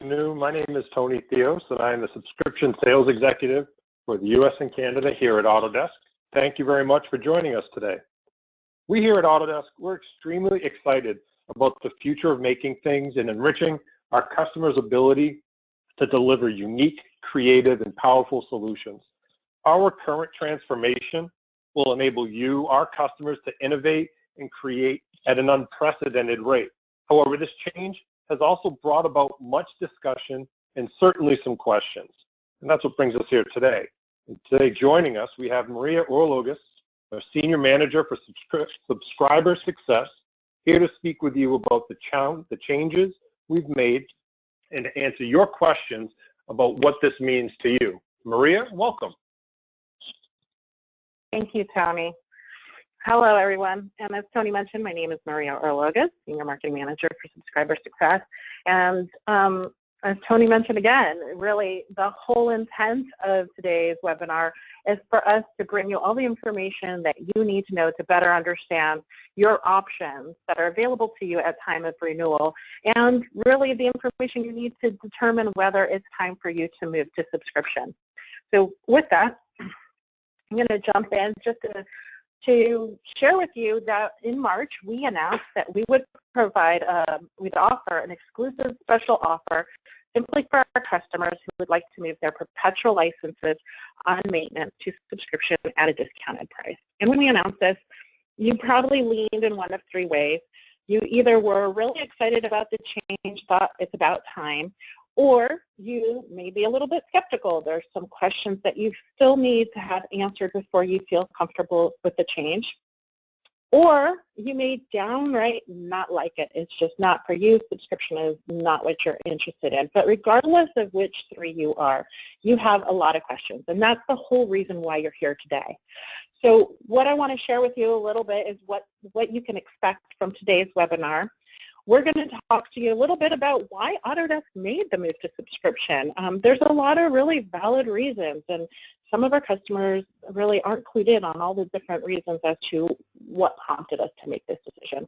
afternoon. My name is Tony Theos, and I am the Subscription Sales Executive for the U.S. and Canada here at Autodesk. Thank you very much for joining us today. We here at Autodesk, we're extremely excited about the future of making things and enriching our customers' ability to deliver unique, creative, and powerful solutions. Our current transformation will enable you, our customers, to innovate and create at an unprecedented rate. However, this change has also brought about much discussion and certainly some questions. And that's what brings us here today. And today joining us, we have Maria Orlogas, our Senior Manager for Subscriber Success, here to speak with you about the changes we've made and to answer your questions about what this means to you. Maria, welcome. Thank you, Tony. Hello, everyone. And as Tony mentioned, my name is Maria Orlogas, Senior Marketing Manager for Subscriber Success. And as Tony mentioned again, really the whole intent of today's webinar is for us to bring you all the information that you need to know to better understand your options that are available to you at time of renewal, and really the information you need to determine whether it's time for you to move to subscription. So with that, I'm going to jump in just to share with you that in March we announced that we would provide, we'd offer an exclusive special offer simply for our customers who would like to move their perpetual licenses on maintenance to subscription at a discounted price. And when we announced this, you probably leaned in one of three ways. You either were really excited about the change, thought it's about time, or you may be a little bit skeptical. There's some questions that you still need to have answered before you feel comfortable with the change. Or you may downright not like it. It's just not for you. Subscription is not what you're interested in. But regardless of which three you are, you have a lot of questions. And that's the whole reason why you're here today. So what I want to share with you a little bit is what you can expect from today's webinar. We're going to talk to you a little bit about why Autodesk made the move to subscription. There's a lot of really valid reasons, and some of our customers really aren't clued in on all the different reasons as to what prompted us to make this decision.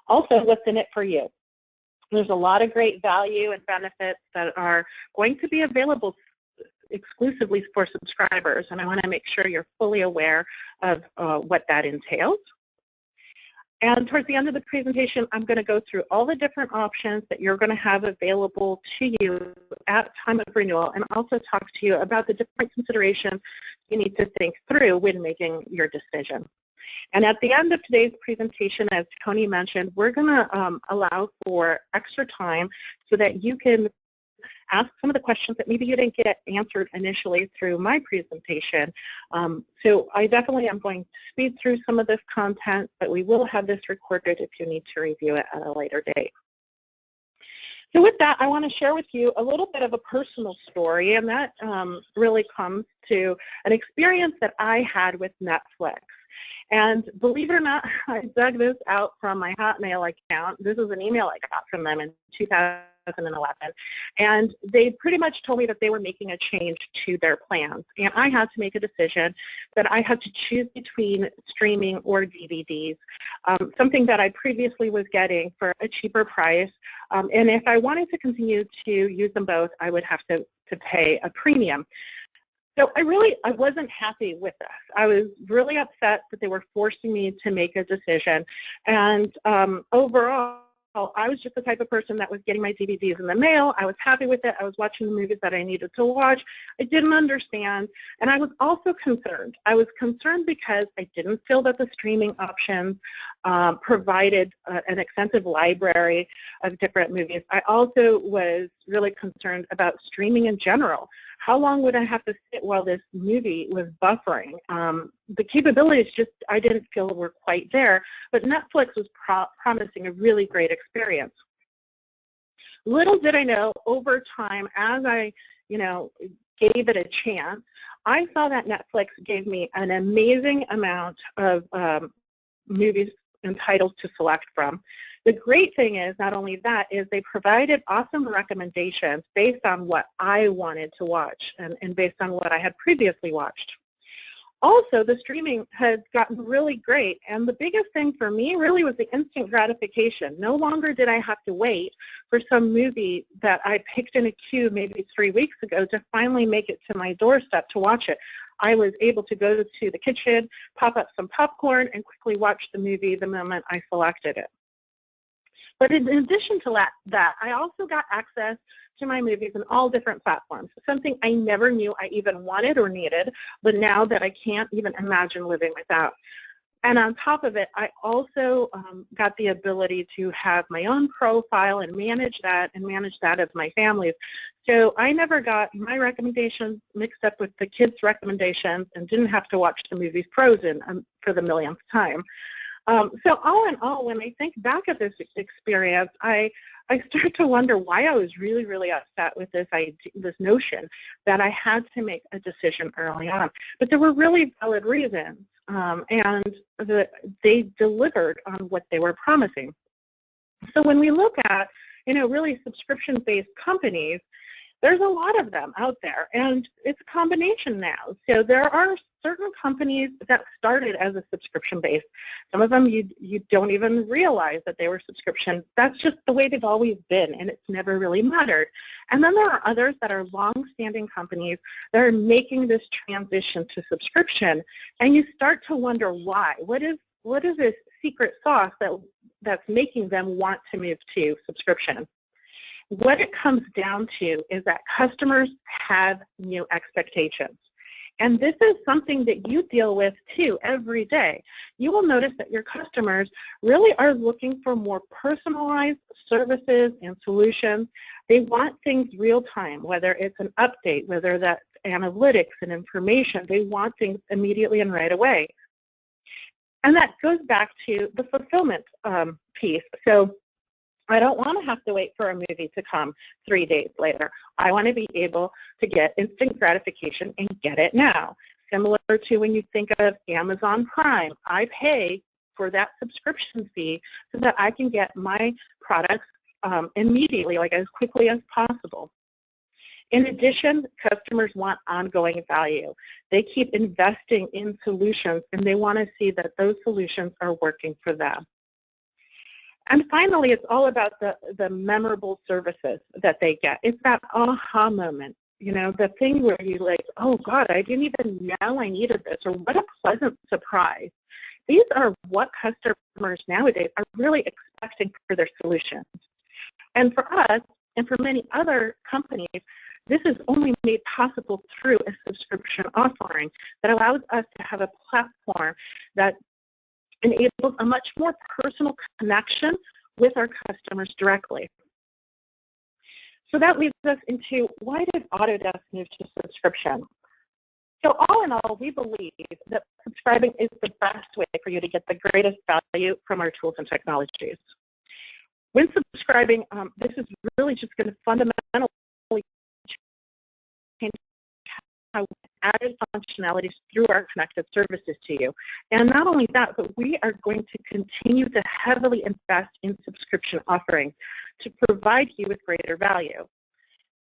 Also, what's in it for you? There's a lot of great value and benefits that are going to be available exclusively for subscribers, and I want to make sure you're fully aware of what that entails. And towards the end of the presentation, I'm going to go through all the different options that you're going to have available to you at time of renewal, and also talk to you about the different considerations you need to think through when making your decision. And at the end of today's presentation, as Tony mentioned, we're going to allow for extra time so that you can ask some of the questions that maybe you didn't get answered initially through my presentation. So I definitely am going to speed through some of this content, but we will have this recorded if you need to review it at a later date. So with that, I want to share with you a little bit of a personal story, and that really comes to an experience that I had with Netflix. And believe it or not, I dug this out from my Hotmail account. This is an email I got from them in 2011, and they pretty much told me that they were making a change to their plans, and I had to make a decision that I had to choose between streaming or DVDs, something that I previously was getting for a cheaper price, and if I wanted to continue to use them both, I would have to pay a premium. So I wasn't happy with this. I was really upset that they were forcing me to make a decision, and overall, I was just the type of person that was getting my DVDs in the mail. I was happy with it. I was watching the movies that I needed to watch. I didn't understand, and I was also concerned. I was concerned because I didn't feel that the streaming options provided an extensive library of different movies. I also was really concerned about streaming in general. How long would I have to sit while this movie was buffering? The capabilities just, I didn't feel were quite there, but Netflix was promising a really great experience. Little did I know, over time, as I, gave it a chance, I saw that Netflix gave me an amazing amount of movies and titles to select from. The great thing is, not only that, is they provided awesome recommendations based on what I wanted to watch and based on what I had previously watched. Also, the streaming has gotten really great, and the biggest thing for me really was the instant gratification. No longer did I have to wait for some movie that I picked in a queue maybe 3 weeks ago to finally make it to my doorstep to watch it. I was able to go to the kitchen, pop up some popcorn, and quickly watch the movie the moment I selected it. But in addition to that, I also got access to my movies on all different platforms, something I never knew I even wanted or needed, but now that I can't even imagine living without. And on top of it, I also got the ability to have my own profile and manage that as my family's. So I never got my recommendations mixed up with the kids' recommendations and didn't have to watch the movie Frozen for the millionth time. So all in all, when I think back at this experience, I start to wonder why I was really, really upset with this notion that I had to make a decision early on. But there were really valid reasons, and they delivered on what they were promising. So when we look at, really subscription-based companies, there's a lot of them out there, and it's a combination now. So there are certain companies that started as a subscription-based. Some of them you don't even realize that they were subscription. That's just the way they've always been, and it's never really mattered. And then there are others that are long-standing companies that are making this transition to subscription, and you start to wonder why. What is this secret sauce that's making them want to move to subscription? What it comes down to is that customers have new expectations. And this is something that you deal with too every day. You will notice that your customers really are looking for more personalized services and solutions. They want things real time, whether it's an update, whether that's analytics and information. They want things immediately and right away. And that goes back to the fulfillment piece. So I don't want to have to wait for a movie to come 3 days later. I want to be able to get instant gratification and get it now. Similar to when you think of Amazon Prime, I pay for that subscription fee so that I can get my products immediately, like as quickly as possible. In addition, customers want ongoing value. They keep investing in solutions, and they want to see that those solutions are working for them. And finally, it's all about the memorable services that they get. It's that aha moment, the thing where you like, oh God, I didn't even know I needed this, or what a pleasant surprise. These are what customers nowadays are really expecting for their solutions. And for us, and for many other companies, this is only made possible through a subscription offering that allows us to have a platform that enables a much more personal connection with our customers directly. So that leads us into, why did Autodesk move to subscription? So all in all, we believe that subscribing is the best way for you to get the greatest value from our tools and technologies. When subscribing, this is really just going to fundamentally change how we added functionalities through our connected services to you. And not only that, but we are going to continue to heavily invest in subscription offerings to provide you with greater value.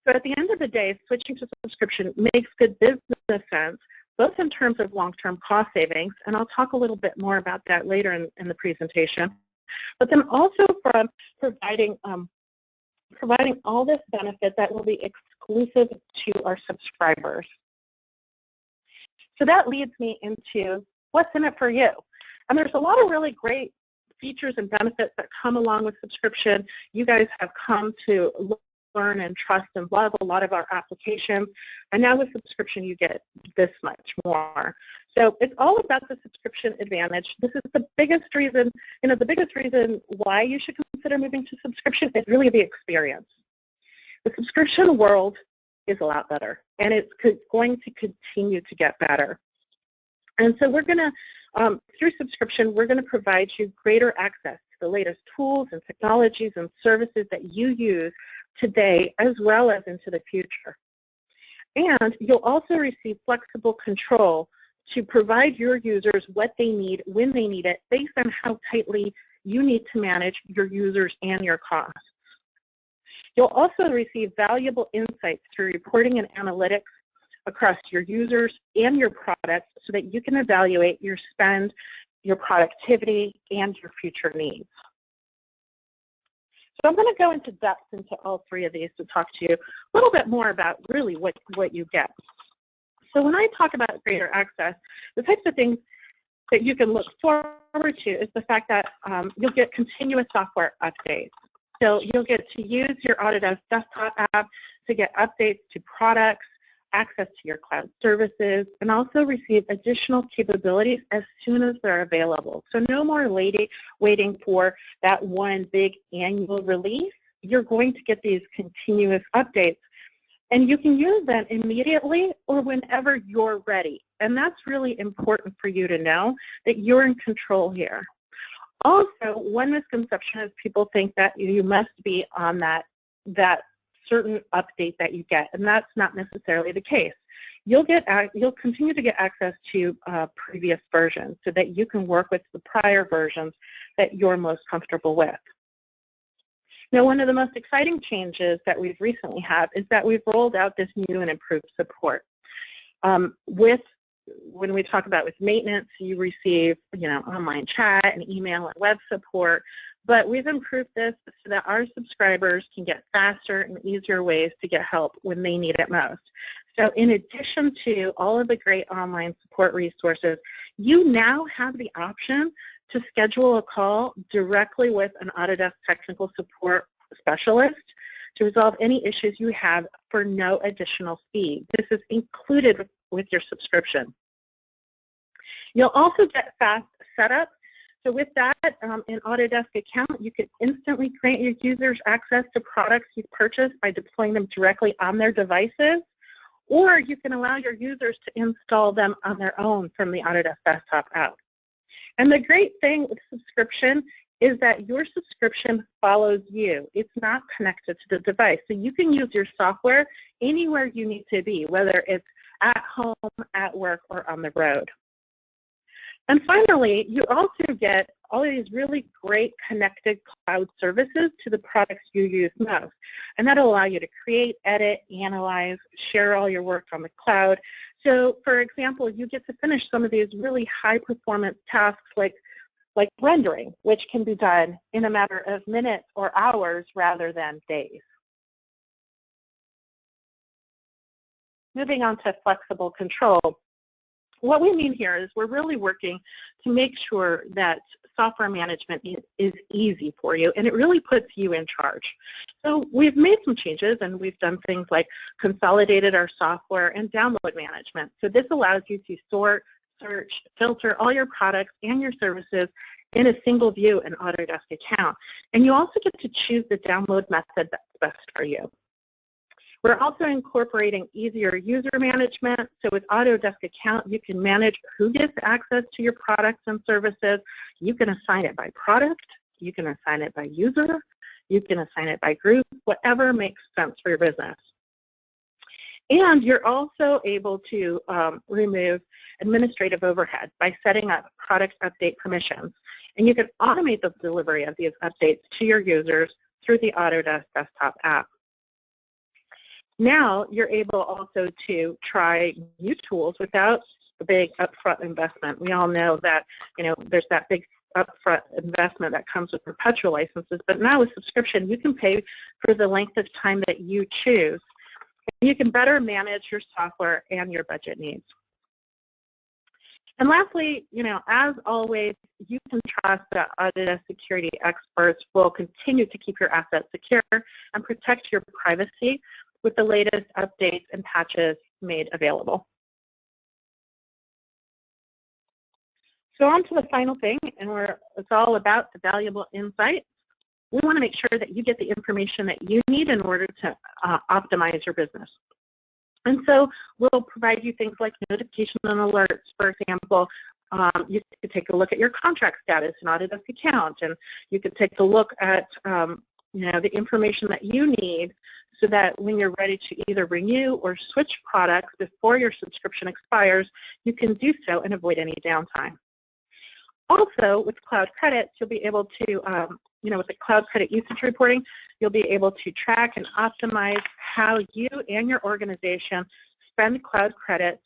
So at the end of the day, switching to subscription makes good business sense, both in terms of long-term cost savings, and I'll talk a little bit more about that later in the presentation, but then also from providing all this benefit that will be exclusive to our subscribers. So that leads me into what's in it for you. And there's a lot of really great features and benefits that come along with subscription. You guys have come to learn and trust and love a lot of our applications. And now with subscription, you get this much more. So it's all about the subscription advantage. This is the biggest reason, the biggest reason why you should consider moving to subscription is really the experience. The subscription world is a lot better, and it's going to continue to get better. And so we're going to, through subscription, we're going to provide you greater access to the latest tools and technologies and services that you use today as well as into the future. And you'll also receive flexible control to provide your users what they need when they need it based on how tightly you need to manage your users and your costs. You'll also receive valuable insights through reporting and analytics across your users and your products so that you can evaluate your spend, your productivity, and your future needs. So I'm going to go into depth into all three of these to talk to you a little bit more about really what you get. So when I talk about greater access, the types of things that you can look forward to is the fact that you'll get continuous software updates. So you'll get to use your Autodesk desktop app to get updates to products, access to your cloud services, and also receive additional capabilities as soon as they're available. So no more waiting for that one big annual release. You're going to get these continuous updates, and you can use them immediately or whenever you're ready. And that's really important for you to know that you're in control here. Also, one misconception is people think that you must be on that certain update that you get, and that's not necessarily the case. You'll continue to get access to previous versions so that you can work with the prior versions that you're most comfortable with. Now, one of the most exciting changes that we've recently had is that we've rolled out this new and improved support. When we talk about with maintenance, you receive, online chat and email and web support, but we've improved this so that our subscribers can get faster and easier ways to get help when they need it most. So in addition to all of the great online support resources, you now have the option to schedule a call directly with an Autodesk technical support specialist to resolve any issues you have for no additional fee. This is included with your subscription. You'll also get fast setup. So with that, in Autodesk account, you can instantly grant your users access to products you've purchased by deploying them directly on their devices, or you can allow your users to install them on their own from the Autodesk desktop app. And the great thing with subscription is that your subscription follows you. It's not connected to the device. So you can use your software anywhere you need to be, whether it's at home, at work, or on the road. And finally, you also get all of these really great connected cloud services to the products you use most. And that'll allow you to create, edit, analyze, share all your work on the cloud. So, for example, you get to finish some of these really high-performance tasks like rendering, which can be done in a matter of minutes or hours rather than days. Moving on to flexible control. What we mean here is we're really working to make sure that software management is easy for you, and it really puts you in charge. So we've made some changes, and we've done things like consolidated our software and download management. So this allows you to sort, search, filter all your products and your services in a single view in Autodesk account. And you also get to choose the download method that's best for you. We're also incorporating easier user management. So with Autodesk account, you can manage who gets access to your products and services. You can assign it by product. You can assign it by user. You can assign it by group, whatever makes sense for your business. And you're also able to remove administrative overhead by setting up product update permissions. And you can automate the delivery of these updates to your users through the Autodesk desktop app. Now you're able also to try new tools without the big upfront investment. We all know that there's that big upfront investment that comes with perpetual licenses, but now with subscription you can pay for the length of time that you choose. And you can better manage your software and your budget needs. And lastly, as always, you can trust that Autodesk security experts will continue to keep your assets secure and protect your privacy with the latest updates and patches made available. So on to the final thing, and it's all about the valuable insights. We want to make sure that you get the information that you need in order to optimize your business. And so we'll provide you things like notification and alerts. For example, you could take a look at your contract status in Autodesk account, and you could take a look at the information that you need so that when you're ready to either renew or switch products before your subscription expires, you can do so and avoid any downtime. Also, with cloud credits, you'll be able to, with the cloud credit usage reporting, you'll be able to track and optimize how you and your organization spend cloud credits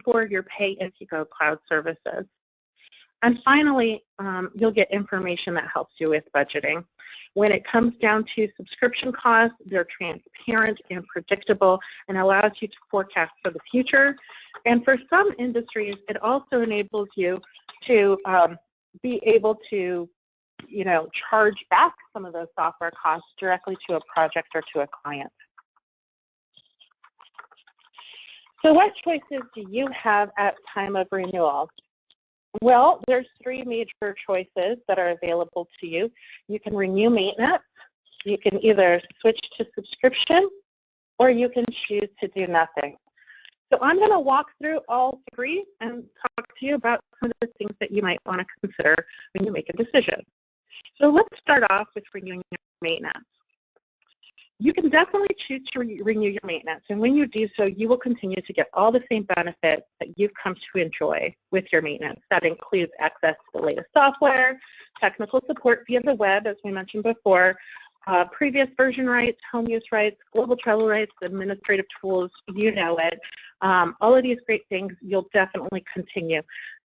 for your pay-as-you-go cloud services. And finally, you'll get information that helps you with budgeting. When it comes down to subscription costs, they're transparent and predictable and allows you to forecast for the future. And for some industries, it also enables you to be able to, charge back some of those software costs directly to a project or to a client. So what choices do you have at time of renewal? Well, there's three major choices that are available to you. You can renew maintenance, you can either switch to subscription, or you can choose to do nothing. So I'm going to walk through all three and talk to you about some of the things that you might want to consider when you make a decision. So let's start off with renewing your maintenance. You can definitely choose to renew your maintenance, and when you do so, you will continue to get all the same benefits that you've come to enjoy with your maintenance. That includes access to the latest software, technical support via the web, as we mentioned before, previous version rights, home use rights, global travel rights, administrative tools, you know it. All of these great things you'll definitely continue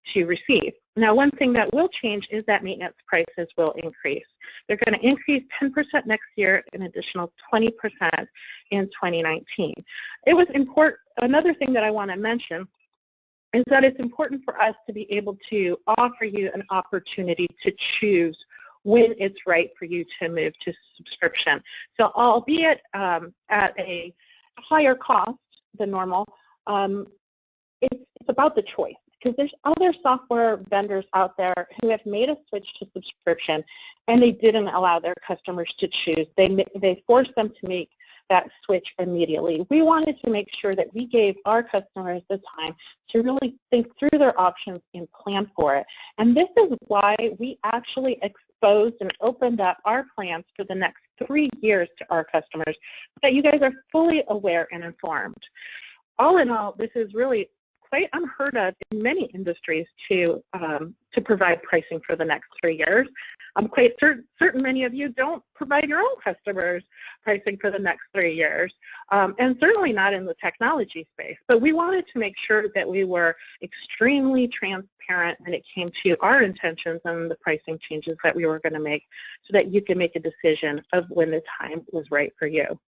to receive. Now, one thing that will change is that maintenance prices will increase. They're going to increase 10% next year, an additional 20% in 2019. It was important. Another thing that I want to mention is that it's important for us to be able to offer you an opportunity to choose when it's right for you to move to subscription. So albeit at a higher cost than normal, it's about the choice. Because there's other software vendors out there who have made a switch to subscription and they didn't allow their customers to choose. They forced them to make that switch immediately. We wanted to make sure that we gave our customers the time to really think through their options and plan for it. And this is why we actually exposed and opened up our plans for the next 3 years to our customers so that you guys are fully aware and informed. All in all, this is really quite unheard of in many industries to provide pricing for the next 3 years. I'm quite certain many of you don't provide your own customers pricing for the next 3 years, and certainly not in the technology space. But we wanted to make sure that we were extremely transparent when it came to our intentions and the pricing changes that we were going to make so that you can make a decision of when the time was right for you.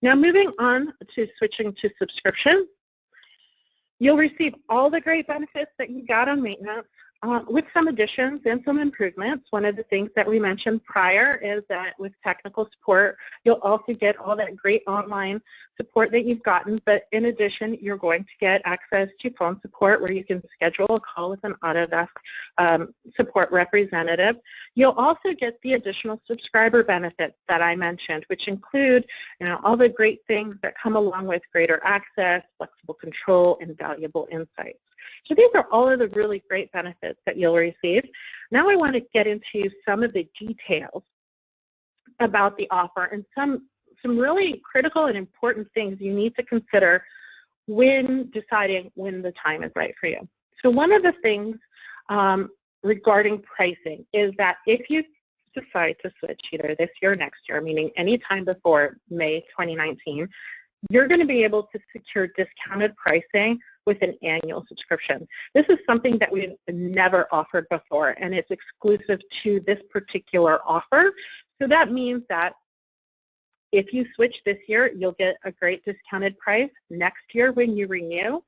Now, moving on to switching to subscription. You'll receive all the great benefits that you got on maintenance with some additions and some improvements. One of the things that we mentioned prior is that with technical support, you'll also get all that great online support that you've gotten, but in addition, you're going to get access to phone support where you can schedule a call with an Autodesk support representative. You'll also get the additional subscriber benefits that I mentioned, which include all the great things that come along with greater access, flexible control, and valuable insights. So these are all of the really great benefits that you'll receive. Now I want to get into some of the details about the offer and some really critical and important things you need to consider when deciding when the time is right for you. So one of the things regarding pricing is that if you decide to switch either this year or next year, meaning any time before May 2019, you're going to be able to secure discounted pricing with an annual subscription. This is something that we've never offered before, and it's exclusive to this particular offer. So that means that if you switch this year, you'll get a great discounted price. Next year when you renew,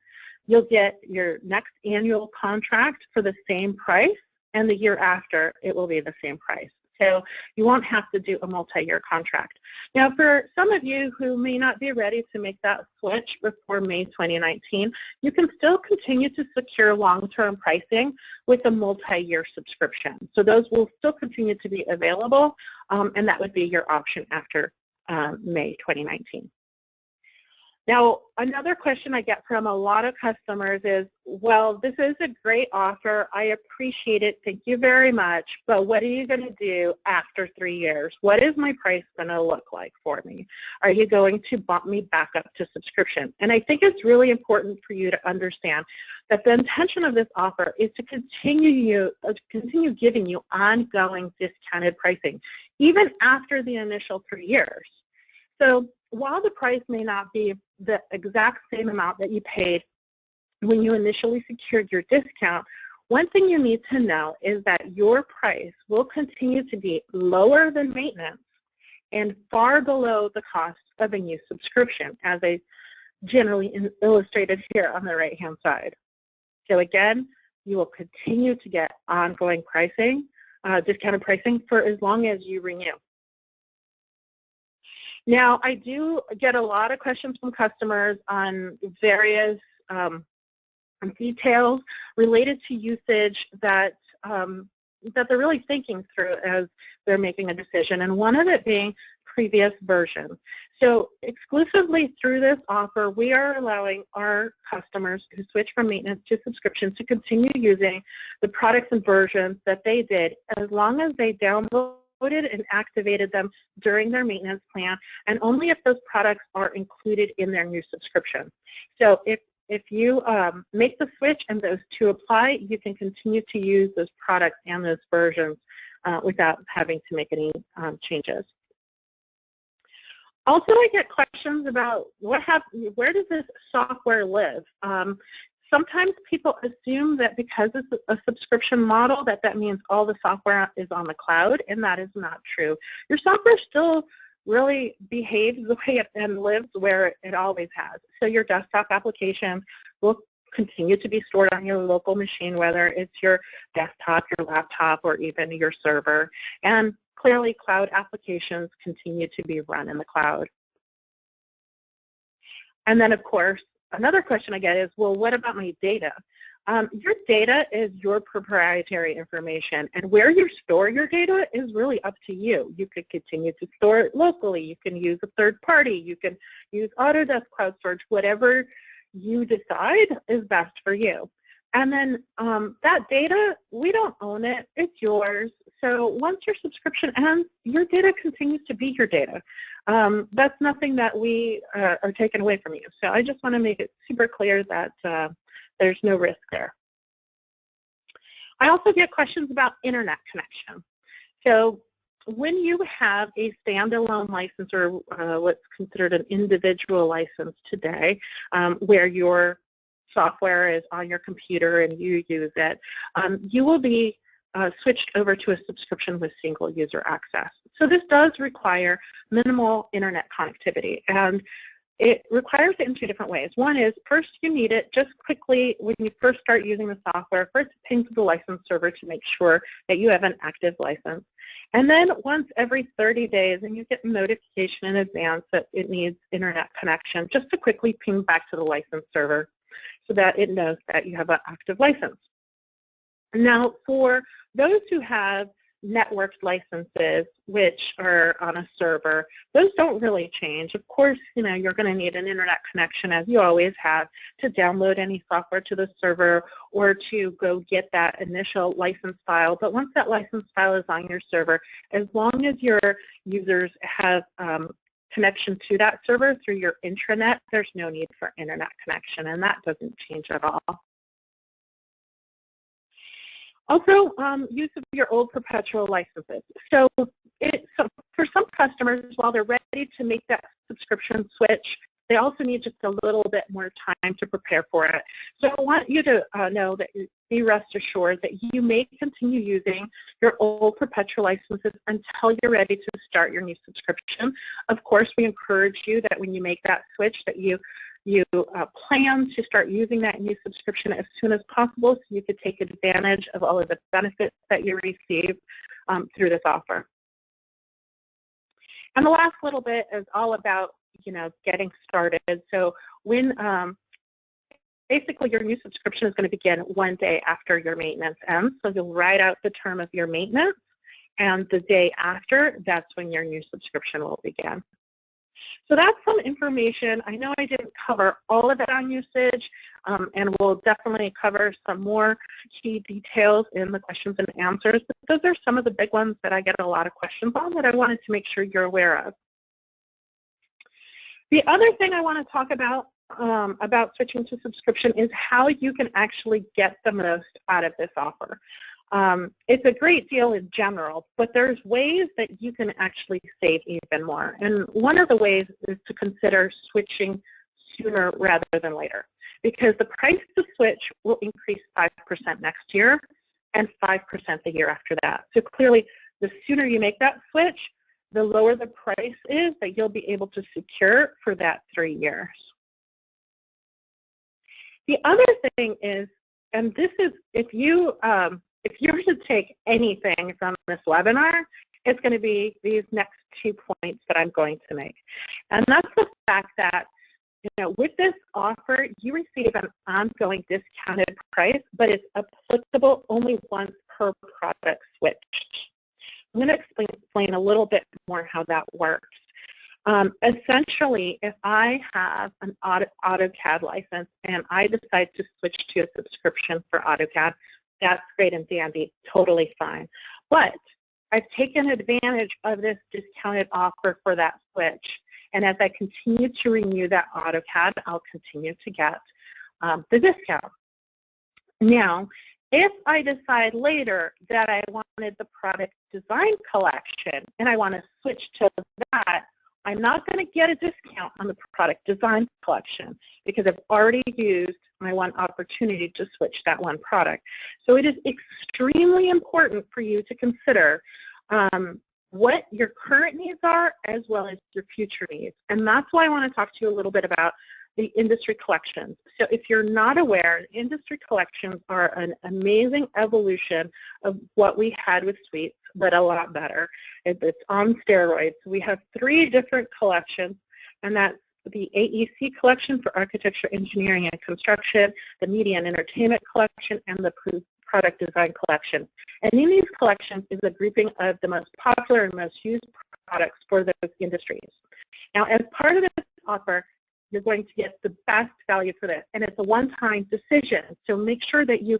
you'll get your next annual contract for the same price, and the year after it will be the same price. So you won't have to do a multi-year contract. Now, for some of you who may not be ready to make that switch before May 2019, you can still continue to secure long-term pricing with a multi-year subscription. So those will still continue to be available, and that would be your option after May 2019. Now, another question I get from a lot of customers is, well, this is a great offer. I appreciate it. Thank you very much. But what are you going to do after 3 years? What is my price going to look like for me? Are you going to bump me back up to subscription? And I think it's really important for you to understand that the intention of this offer is to continue giving you ongoing discounted pricing, even after the initial 3 years. So while the price may not be the exact same amount that you paid when you initially secured your discount, one thing you need to know is that your price will continue to be lower than maintenance and far below the cost of a new subscription, as I generally illustrated here on the right-hand side. So again, you will continue to get ongoing pricing, discounted pricing for as long as you renew. Now, I do get a lot of questions from customers on various details related to usage that that they're really thinking through as they're making a decision, and one of it being previous versions. So exclusively through this offer, we are allowing our customers who switch from maintenance to subscription to continue using the products and versions that they did as long as they downloaded and activated them during their maintenance plan, and only if those products are included in their new subscription. So if you make the switch and those two apply, you can continue to use those products and those versions without having to make any changes. Also, I get questions about where does this software live? Sometimes people assume that because it's a subscription model that means all the software is on the cloud, and that is not true. Your software still really behaves the way and lives where it always has. So your desktop application will continue to be stored on your local machine, whether it's your desktop, your laptop, or even your server. And clearly, cloud applications continue to be run in the cloud. And then, of course, another question I get is, well, what about my data? Your data is your proprietary information, and where you store your data is really up to you. You could continue to store it locally. You can use a third party. You can use Autodesk Cloud Storage, whatever you decide is best for you. And then that data, we don't own it. It's yours. So once your subscription ends, your data continues to be your data. That's nothing that we are taking away from you. So I just want to make it super clear that there's no risk there. I also get questions about internet connection. So when you have a standalone license, or what's considered an individual license today, where your software is on your computer and you use it, you will be switched over to a subscription with single user access. So this does require minimal internet connectivity, and it requires it in two different ways. One is, first you need it just quickly when you first start using the software. First ping to the license server to make sure that you have an active license. And then once every 30 days, and you get a notification in advance that it needs internet connection, just to quickly ping back to the license server so that it knows that you have an active license. Now, for those who have networked licenses, which are on a server, those don't really change. Of course, you're going to need an internet connection, as you always have, to download any software to the server or to go get that initial license file. But once that license file is on your server, as long as your users have connection to that server through your intranet, there's no need for internet connection, and that doesn't change at all. Also, use of your old perpetual licenses. So for some customers, while they're ready to make that subscription switch, they also need just a little bit more time to prepare for it. So I want you to know that be rest assured that you may continue using your old perpetual licenses until you're ready to start your new subscription. Of course, we encourage you that when you make that switch, that you plan to start using that new subscription as soon as possible, so you could take advantage of all of the benefits that you receive through this offer. And the last little bit is all about getting started. So when basically your new subscription is going to begin one day after your maintenance ends. So you'll write out the term of your maintenance, and the day after, that's when your new subscription will begin. So that's some information. I know I didn't cover all of it on usage, and we'll definitely cover some more key details in the questions and answers. But those are some of the big ones that I get a lot of questions on that I wanted to make sure you're aware of. The other thing I want to talk about switching to subscription is how you can actually get the most out of this offer. It's a great deal in general, but there's ways that you can actually save even more. And one of the ways is to consider switching sooner rather than later, because the price to switch will increase 5% next year and 5% the year after that. So clearly, the sooner you make that switch, the lower the price is that you'll be able to secure for that 3 years. The other thing is, and this is, if you were to take anything from this webinar, it's going to be these next 2 points that I'm going to make. And that's the fact that, with this offer, you receive an ongoing discounted price, but it's applicable only once per product switch. I'm going to explain a little bit more how that works. Essentially, if I have an AutoCAD license and I decide to switch to a subscription for AutoCAD, that's great and dandy, totally fine. But I've taken advantage of this discounted offer for that switch. And as I continue to renew that AutoCAD, I'll continue to get the discount. Now, if I decide later that I wanted the product design collection and I want to switch to that, I'm not going to get a discount on the product design collection because I've already used my one opportunity to switch that one product. So it is extremely important for you to consider what your current needs are as well as your future needs. And that's why I want to talk to you a little bit about the industry collections. So if you're not aware, industry collections are an amazing evolution of what we had with suites, but a lot better. It's on steroids. We have 3 different collections, and that's the AEC collection for architecture, engineering, and construction, the media and entertainment collection, and the product design collection. And in these collections is a grouping of the most popular and most used products for those industries. Now, as part of this offer, you're going to get the best value for this, and it's a one-time decision, so make sure that you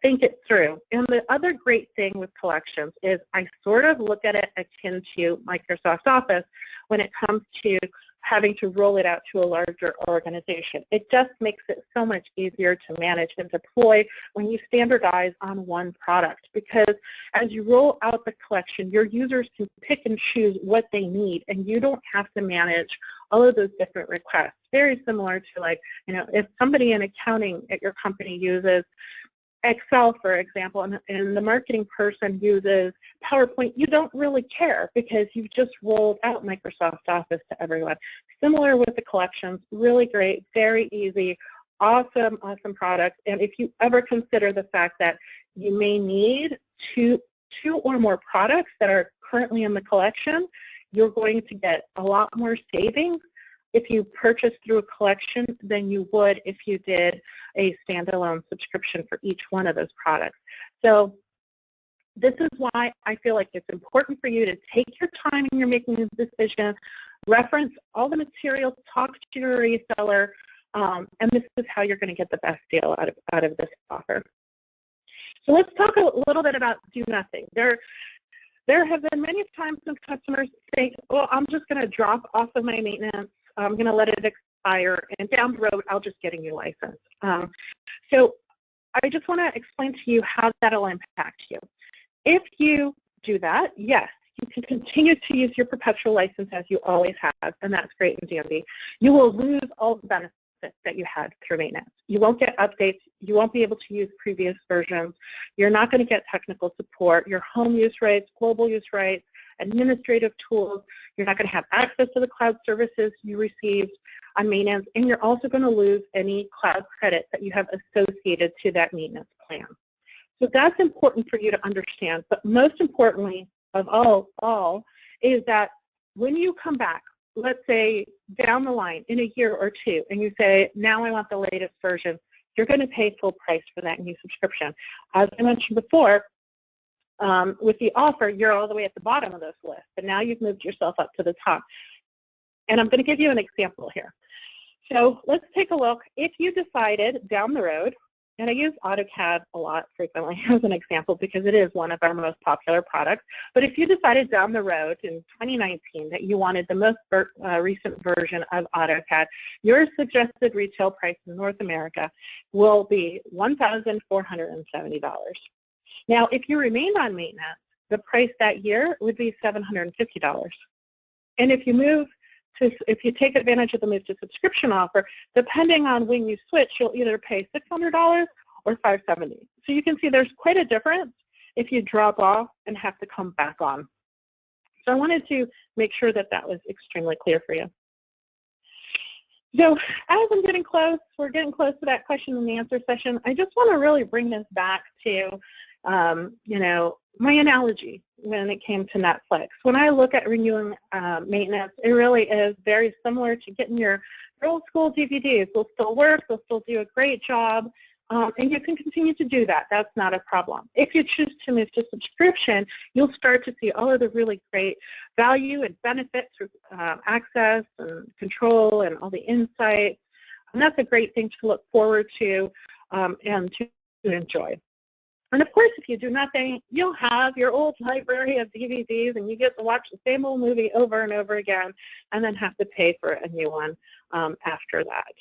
think it through. And the other great thing with collections is I sort of look at it akin to Microsoft Office when it comes to having to roll it out to a larger organization. It just makes it so much easier to manage and deploy when you standardize on one product, because as you roll out the collection, your users can pick and choose what they need, and you don't have to manage all of those different requests. Very similar to, like, if somebody in accounting at your company uses Excel, for example, and the marketing person uses PowerPoint, you don't really care because you've just rolled out Microsoft Office to everyone. Similar with the collections, really great, very easy, awesome, awesome product. And if you ever consider the fact that you may need two or more products that are currently in the collection, you're going to get a lot more savings if you purchase through a collection than you would if you did a standalone subscription for each one of those products. So this is why I feel like it's important for you to take your time when you're making this decision, reference all the materials, talk to your reseller, and this is how you're going to get the best deal out of this offer. So let's talk a little bit about do nothing. There have been many times when customers say, well, I'm just going to drop off of my maintenance, I'm going to let it expire, and down the road, I'll just get a new license. So I just want to explain to you how that will impact you. If you do that, yes, you can continue to use your perpetual license as you always have, and that's great and dandy. You will lose all the benefits that you had through maintenance. You won't get updates. You won't be able to use previous versions. You're not going to get technical support. Your home use rights, global use rights, administrative tools. You're not going to have access to the cloud services you received on maintenance, and you're also going to lose any cloud credits that you have associated to that maintenance plan. So that's important for you to understand. But most importantly of all is that when you come back, let's say down the line in a year or two, and you say, now I want the latest version, you're going to pay full price for that new subscription. As I mentioned before, with the offer, you're all the way at the bottom of this list, but now you've moved yourself up to the top. And I'm going to give you an example here. So let's take a look. If you decided down the road, and I use AutoCAD a lot frequently as an example because it is one of our most popular products, but if you decided down the road in 2019 that you wanted the most recent version of AutoCAD, your suggested retail price in North America will be $1,470. Now, if you remained on maintenance, the price that year would be $750. And if you take advantage of the move to subscription offer, depending on when you switch, you'll either pay $600 or $570. So you can see there's quite a difference if you drop off and have to come back on. So I wanted to make sure that that was extremely clear for you. So as I'm getting close, we're getting close to that question and answer session, I just want to really bring this back to, my analogy when it came to Netflix. When I look at renewing maintenance, it really is very similar to getting your old school DVDs. They'll still work, they'll still do a great job, and you can continue to do that. That's not a problem. If you choose to move to subscription, you'll start to see all of the really great value and benefits for access and control and all the insights. And that's a great thing to look forward to and to enjoy. And of course, if you do nothing, you'll have your old library of DVDs and you get to watch the same old movie over and over again and then have to pay for a new one after that.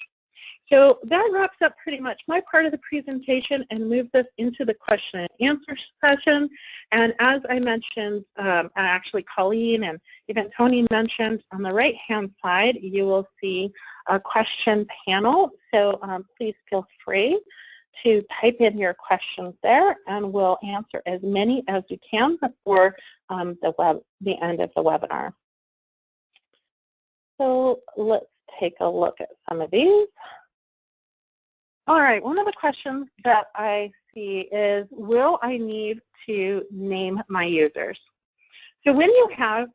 So that wraps up pretty much my part of the presentation and moves us into the question and answer session. And as I mentioned, actually Colleen and even Tony mentioned, on the right-hand side, you will see a question panel. So please feel free to type in your questions there, and we'll answer as many as we can before the end of the webinar. So let's take a look at some of these. All right, one of the questions that I see is, will I need to name my users? So when you have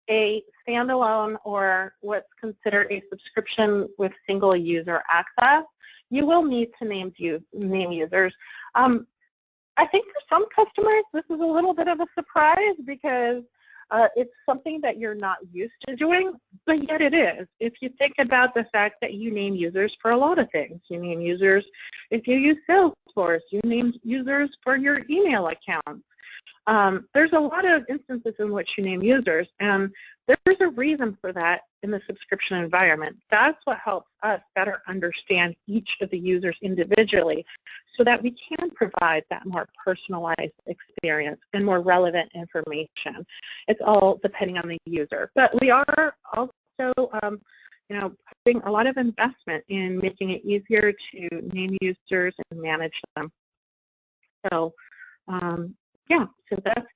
a standalone or what's considered a subscription with single user access, you will need to name users. I think for some customers, this is a little bit of a surprise because it's something that you're not used to doing, but yet it is. If you think about the fact that you name users for a lot of things. You name users if you use Salesforce. You name users for your email accounts. There's a lot of instances in which you name users, and there's a reason for that in the subscription environment. That's what helps us better understand each of the users individually so that we can provide that more personalized experience and more relevant information. It's all depending on the user. But we are also putting a lot of investment in making it easier to name users and manage them. So yeah, so that's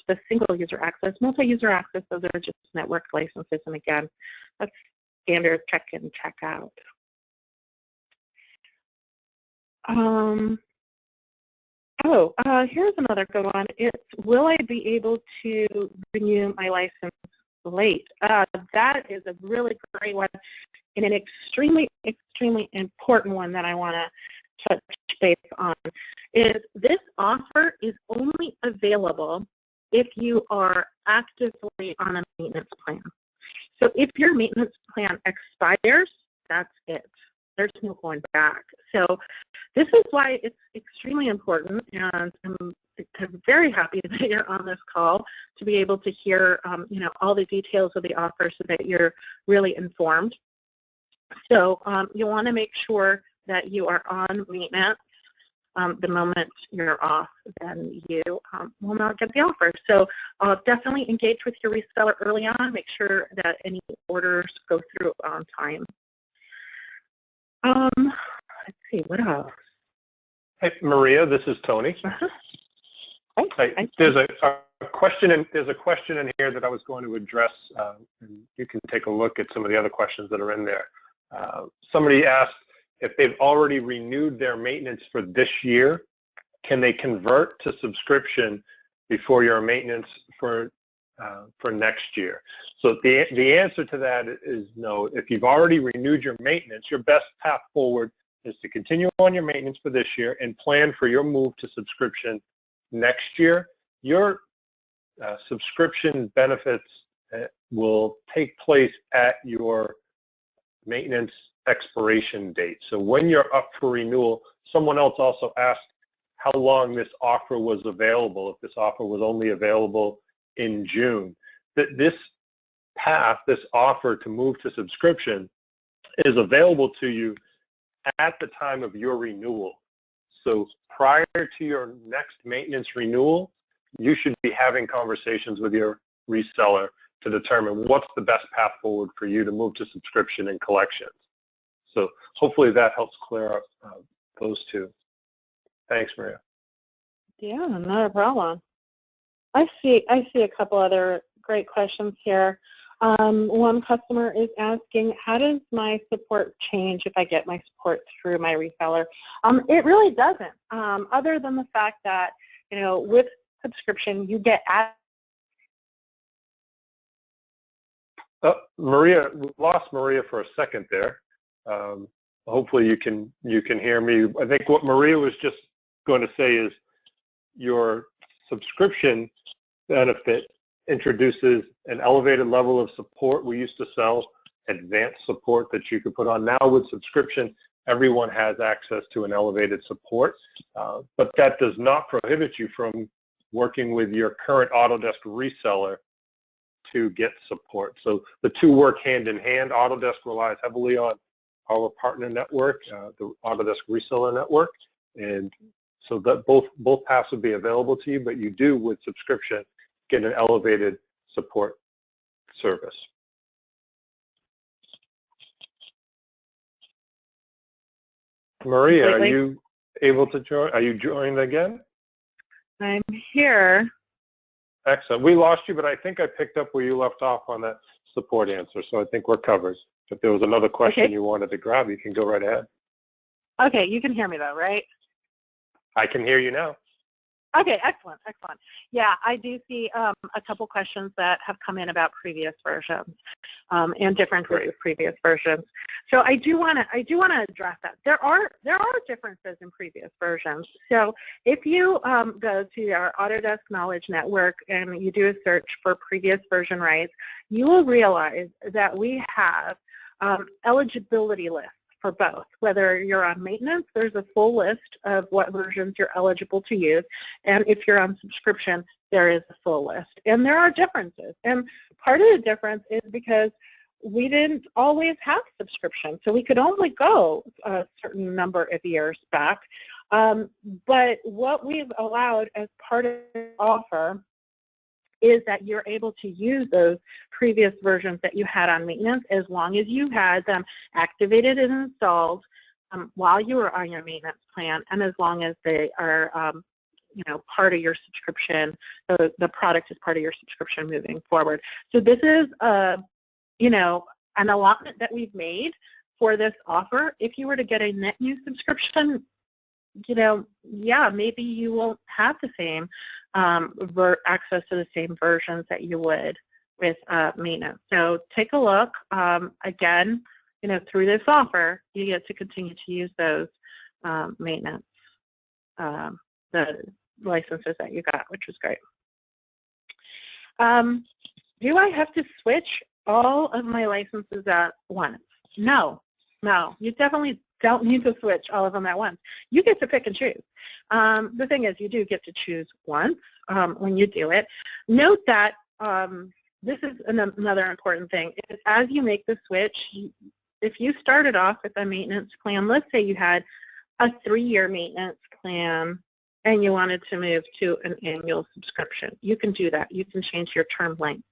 the single user access. Multi-user access, those are just network licenses, and again, that's standard check in, check out. Here's another good one. It's, will I be able to renew my license late? That is a really great one and an extremely, extremely important one that I want to touch base on. Is this offer is only available if you are actively on a maintenance plan. So if your maintenance plan expires, that's it. There's no going back. So this is why it's extremely important, and I'm very happy that you're on this call to be able to hear all the details of the offer so that you're really informed. So you want to make sure that you are on maintenance. The moment you're off, then you will not get the offer. So definitely engage with your reseller early on. Make sure that any orders go through on time. Let's see, what else? Hey, Maria, this is Tony. There's a question in here that I was going to address, and you can take a look at some of the other questions that are in there. Somebody asked, if they've already renewed their maintenance for this year, can they convert to subscription before your maintenance for next year? So the answer to that is no. If you've already renewed your maintenance, your best path forward is to continue on your maintenance for this year and plan for your move to subscription next year. Your subscription benefits will take place at your maintenance expiration date. So when you're up for renewal, someone else also asked how long this offer was available, if this offer was only available in June. This path, this offer to move to subscription is available to you at the time of your renewal. So prior to your next maintenance renewal, you should be having conversations with your reseller to determine what's the best path forward for you to move to subscription and collections. So hopefully that helps clear up those two. Thanks, Maria. Yeah, not a problem. I see a couple other great questions here. One customer is asking, how does my support change if I get my support through my reseller? It really doesn't, other than the fact that, with subscription, you get Maria, we lost Maria for a second there. Hopefully you can hear me. I think what Maria was just going to say is your subscription benefit introduces an elevated level of support. We used to sell advanced support that you could put on. Now with subscription, everyone has access to an elevated support, but that does not prohibit you from working with your current Autodesk reseller to get support. So the two work hand in hand. Autodesk relies heavily on our partner network, the Autodesk reseller network, and so that both paths would be available to you, but you do with subscription get an elevated support service. Maria, are you able to join? Are you joined again? I'm here. Excellent. We lost you, but I think I picked up where you left off on that support answer, so I think we're covered. If there was another question you wanted to grab, you can go right ahead. Okay, you can hear me though, right? I can hear you now. Okay, excellent, excellent. Yeah, I do see a couple questions that have come in about previous versions and differences with previous versions. So I do want to address that. There are differences in previous versions. So if you go to our Autodesk Knowledge Network and you do a search for previous version rights, you will realize that we have eligibility lists for both. Whether you're on maintenance, there's a full list of what versions you're eligible to use, and if you're on subscription, there is a full list. And there are differences, and part of the difference is because we didn't always have subscription, so we could only go a certain number of years back. But what we've allowed as part of the offer is that you're able to use those previous versions that you had on maintenance as long as you had them activated and installed while you were on your maintenance plan, and as long as they are part of your subscription, the product is part of your subscription moving forward. So this is an allotment that we've made for this offer. If you were to get a net new subscription, yeah, maybe you won't have the same access to the same versions that you would with maintenance. So take a look. Again, through this offer, you get to continue to use those maintenance, the licenses that you got, which was great. Do I have to switch all of my licenses at once? No, you definitely don't need to switch all of them at once. You get to pick and choose. The thing is, you do get to choose once when you do it. Note that this is another important thing. Is as you make the switch, if you started off with a maintenance plan, let's say you had a 3-year maintenance plan and you wanted to move to an annual subscription, you can do that. You can change your term length.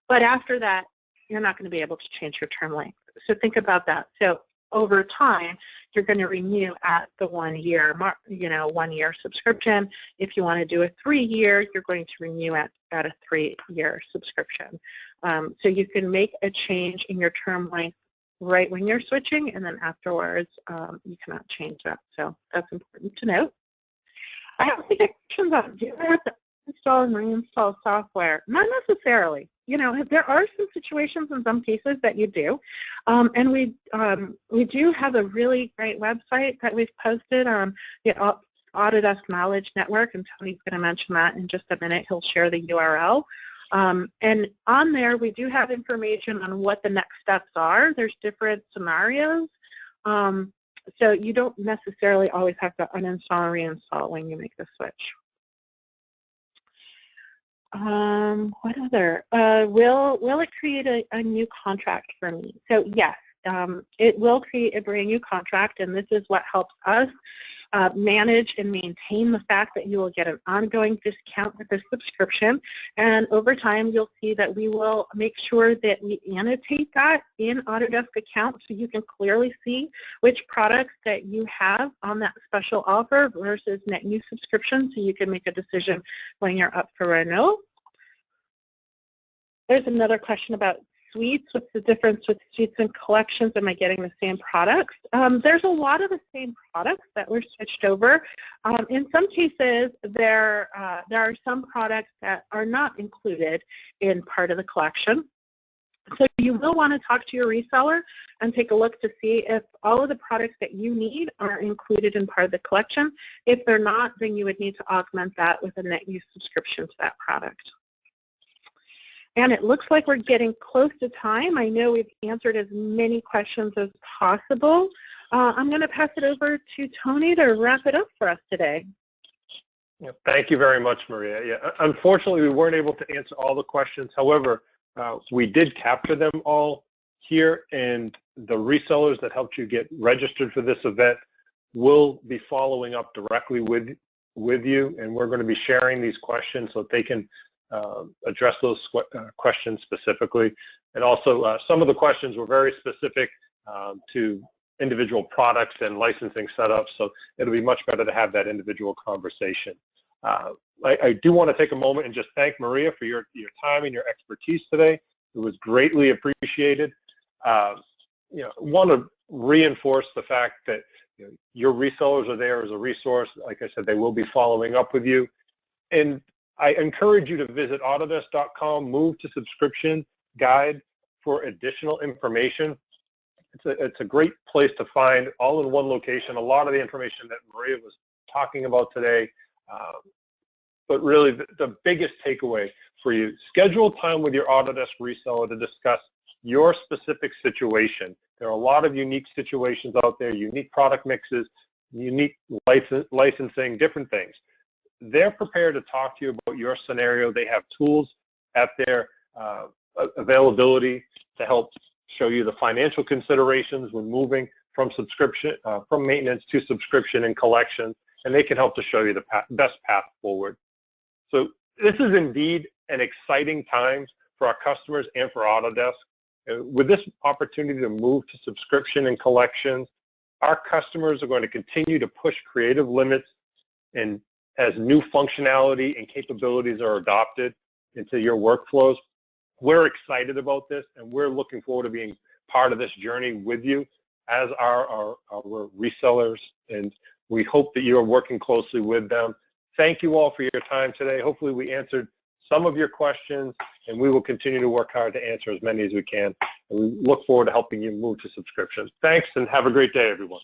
But after that, you're not going to be able to change your term length. So think about that. So over time, you're going to renew at the 1-year mark, 1-year subscription. If you want to do a 3-year, you're going to renew at a 3-year subscription. So you can make a change in your term length right when you're switching, and then afterwards, you cannot change that. So that's important to note. I have any questions on, do you have to install and reinstall software? Not necessarily. There are some situations in some cases that you do, and we do have a really great website that we've posted on the Autodesk Knowledge Network, and Tony's going to mention that in just a minute. He'll share the URL. And on there, we do have information on what the next steps are. There's different scenarios. So you don't necessarily always have to uninstall and reinstall when you make the switch. What other? Will it create a new contract for me? So yes, it will create a brand new contract, and this is what helps us manage and maintain the fact that you will get an ongoing discount with this subscription. And over time, you'll see that we will make sure that we annotate that in Autodesk account so you can clearly see which products that you have on that special offer versus net new subscription, so you can make a decision when you're up for renewal. There's another question about suites. What's the difference with suites and collections? Am I getting the same products? There's a lot of the same products that were switched over. In some cases, there are some products that are not included in part of the collection. So you will want to talk to your reseller and take a look to see if all of the products that you need are included in part of the collection. If they're not, then you would need to augment that with a net use subscription to that product. And it looks like we're getting close to time. I know we've answered as many questions as possible. I'm going to pass it over to Tony to wrap it up for us today. Yeah, thank you very much, Maria. Yeah, unfortunately, we weren't able to answer all the questions. However, we did capture them all here, and the resellers that helped you get registered for this event will be following up directly with you, and we're going to be sharing these questions so that they can address those questions specifically. And also, some of the questions were very specific to individual products and licensing setups, so it'll be much better to have that individual conversation. I do want to take a moment and just thank Maria for your time and your expertise today. It was greatly appreciated. Want to reinforce the fact that your resellers are there as a resource. Like I said, they will be following up with you. And I encourage you to visit Autodesk.com, move to subscription guide for additional information. It's a great place to find all in one location. A lot of the information that Maria was talking about today, but really the biggest takeaway for you, schedule time with your Autodesk reseller to discuss your specific situation. There are a lot of unique situations out there, unique product mixes, unique licensing, different things. They're prepared to talk to you about your scenario. They have tools at their availability to help show you the financial considerations when moving from subscription, from maintenance to subscription and collections, and they can help to show you the best path forward. So this is indeed an exciting time for our customers and for Autodesk. With this opportunity to move to subscription and collections, our customers are going to continue to push creative limits, and as new functionality and capabilities are adopted into your workflows, we're excited about this, and we're looking forward to being part of this journey with you as our resellers, and we hope that you are working closely with them. Thank you all for your time today. Hopefully we answered some of your questions, and we will continue to work hard to answer as many as we can. And we look forward to helping you move to subscription. Thanks, and have a great day, everyone.